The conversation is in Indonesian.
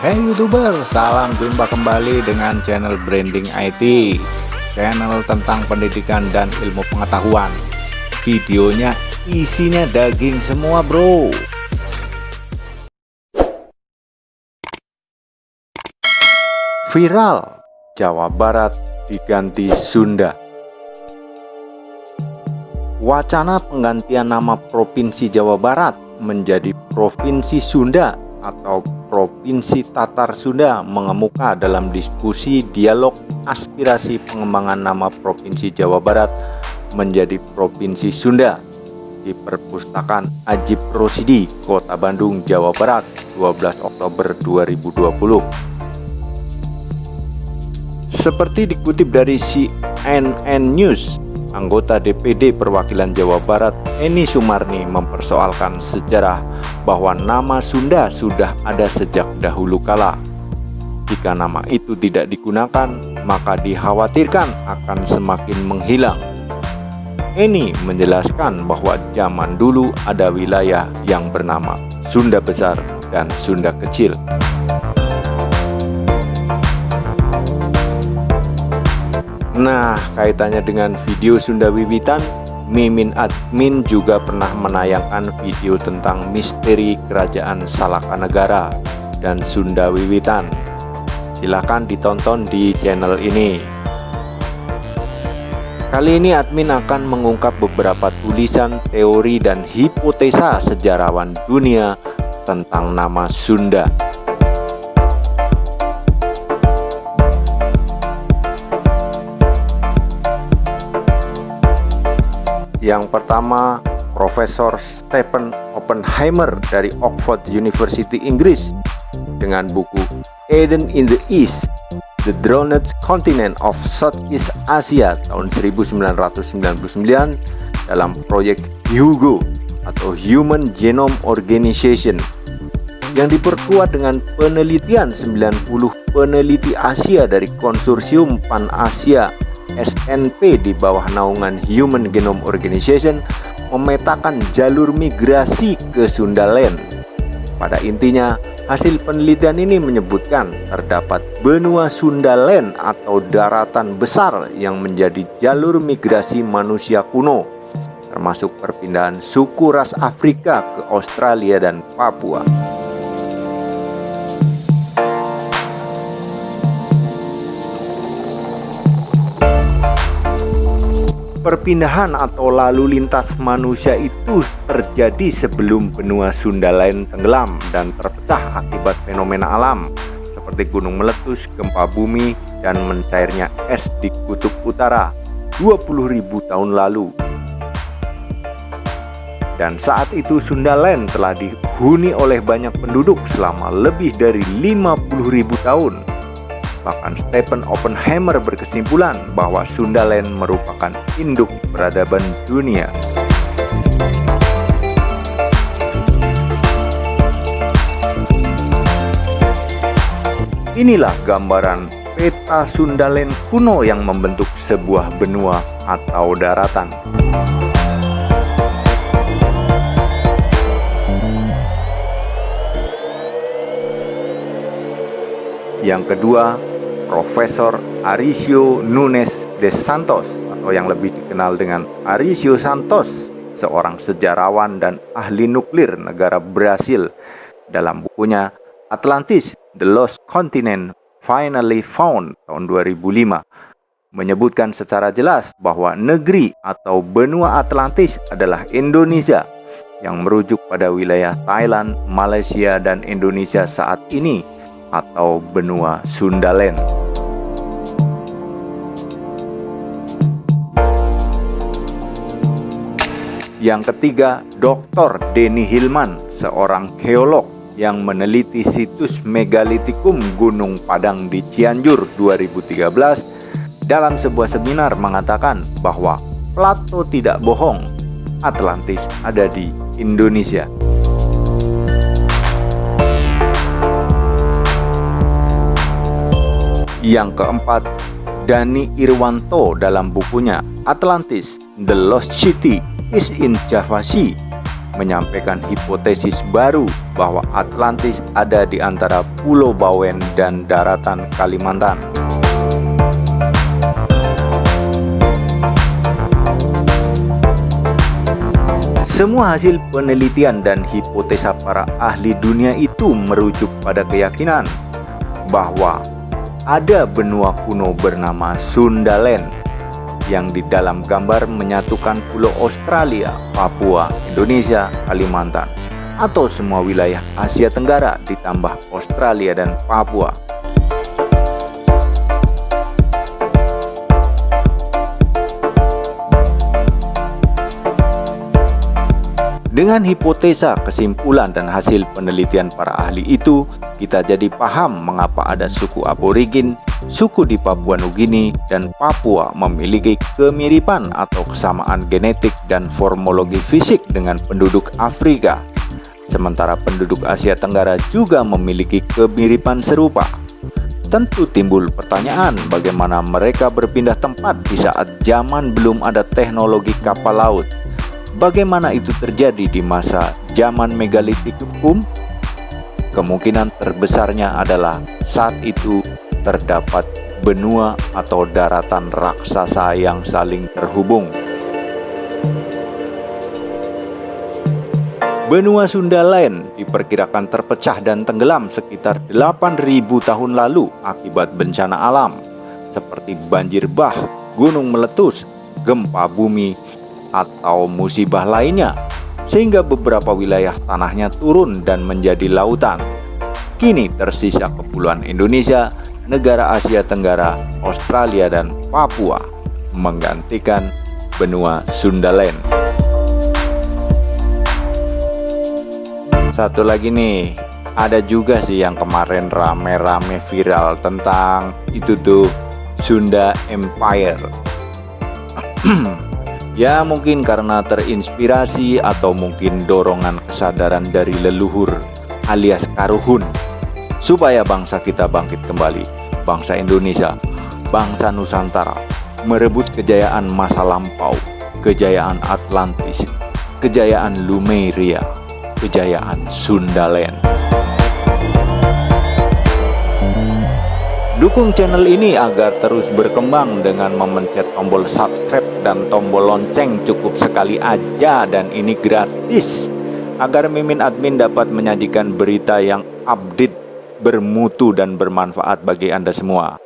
Hey YouTuber, salam jumpa kembali dengan channel Branding IT, channel tentang pendidikan dan ilmu pengetahuan. Videonya isinya daging semua bro. Viral, Jawa Barat diganti Sunda. Wacana penggantian nama Provinsi Jawa Barat menjadi Provinsi Sunda atau Provinsi Tatar Sunda mengemuka dalam diskusi dialog aspirasi pengembangan nama Provinsi Jawa Barat menjadi Provinsi Sunda di Perpustakaan Ajib Rosidi, Kota Bandung, Jawa Barat, 12 Oktober 2020. Seperti dikutip dari CNN News, anggota DPD Perwakilan Jawa Barat Eni Sumarni mempersoalkan sejarah bahwa nama Sunda sudah ada sejak dahulu kala. Jika nama itu tidak digunakan, maka dikhawatirkan akan semakin menghilang. Eni menjelaskan bahwa zaman dulu ada wilayah yang bernama Sunda Besar dan Sunda Kecil. Nah, kaitannya dengan video Sunda Wiwitan, Mimin Admin juga pernah menayangkan video tentang misteri Kerajaan Salakanegara dan Sunda Wiwitan. Silahkan ditonton di channel ini. Kali ini admin akan mengungkap beberapa tulisan, teori, dan hipotesa sejarawan dunia tentang nama Sunda. Yang pertama, Profesor Stephen Oppenheimer dari Oxford University, Inggris, dengan buku Eden in the East, The Drowned Continent of Southeast Asia tahun 1999 dalam proyek HUGO atau Human Genome Organization yang diperkuat dengan penelitian 90 peneliti Asia dari konsorsium Pan-Asia SNP di bawah naungan Human Genome Organization memetakan jalur migrasi ke Sundaland. Pada intinya, hasil penelitian ini menyebutkan terdapat benua Sundaland atau daratan besar yang menjadi jalur migrasi manusia kuno, termasuk perpindahan suku ras Afrika ke Australia dan Papua. Perpindahan atau lalu lintas manusia itu terjadi sebelum benua Sundaland tenggelam dan terpecah akibat fenomena alam seperti gunung meletus, gempa bumi, dan mencairnya es di kutub utara 20.000 tahun lalu. Dan saat itu Sundaland telah dihuni oleh banyak penduduk selama lebih dari 50.000 tahun. Bahkan Stephen Oppenheimer berkesimpulan bahwa Sundaland merupakan induk peradaban dunia. Inilah gambaran peta Sundaland kuno yang membentuk sebuah benua atau daratan. Yang kedua, Profesor Aricio Nunes de Santos atau yang lebih dikenal dengan Aricio Santos, seorang sejarawan dan ahli nuklir negara Brasil, dalam bukunya Atlantis, The Lost Continent Finally Found tahun 2005 menyebutkan secara jelas bahwa negeri atau benua Atlantis adalah Indonesia yang merujuk pada wilayah Thailand, Malaysia, dan Indonesia saat ini atau benua Sundaland. Yang ketiga, Dr. Denny Hilman, seorang geolog yang meneliti situs megalitikum Gunung Padang di Cianjur 2013, dalam sebuah seminar mengatakan bahwa Plato tidak bohong, Atlantis ada di Indonesia. Yang keempat, Dani Irwanto dalam bukunya Atlantis, The Lost City is in Java Sea menyampaikan hipotesis baru bahwa Atlantis ada di antara Pulau Bawen dan daratan Kalimantan. Semua hasil penelitian dan hipotesa para ahli dunia itu merujuk pada keyakinan bahwa ada benua kuno bernama Sundaland yang di dalam gambar menyatukan pulau Australia, Papua, Indonesia, Kalimantan, atau semua wilayah Asia Tenggara ditambah Australia dan Papua. Dengan hipotesa, kesimpulan, dan hasil penelitian para ahli itu, kita jadi paham mengapa ada suku aborigin, suku di Papua Nugini, dan Papua memiliki kemiripan atau kesamaan genetik dan formologi fisik dengan penduduk Afrika. Sementara penduduk Asia Tenggara juga memiliki kemiripan serupa. Tentu timbul pertanyaan bagaimana mereka berpindah tempat di saat zaman belum ada teknologi kapal laut. Bagaimana itu terjadi di masa zaman megalitik hukum? Kemungkinan terbesarnya adalah saat itu terdapat benua atau daratan raksasa yang saling terhubung. Benua Sundaland diperkirakan terpecah dan tenggelam sekitar 8.000 tahun lalu akibat bencana alam seperti banjir bah, gunung meletus, gempa bumi, atau musibah lainnya, sehingga beberapa wilayah tanahnya turun dan menjadi lautan. Kini tersisa Kepulauan Indonesia, negara Asia Tenggara, Australia, dan Papua menggantikan benua Sundaland. Satu lagi nih, ada juga sih yang kemarin rame-rame viral tentang itu tuh, Sunda Empire. Ya mungkin karena terinspirasi atau mungkin dorongan kesadaran dari leluhur alias karuhun, supaya bangsa kita bangkit kembali, bangsa Indonesia, bangsa Nusantara, merebut kejayaan masa lampau, kejayaan Atlantis, kejayaan Lumeria, kejayaan Sundaland. Dukung channel ini agar terus berkembang dengan memencet tombol subscribe dan tombol lonceng, cukup sekali aja dan ini gratis, agar Mimin Admin dapat menyajikan berita yang update, bermutu, dan bermanfaat bagi Anda semua.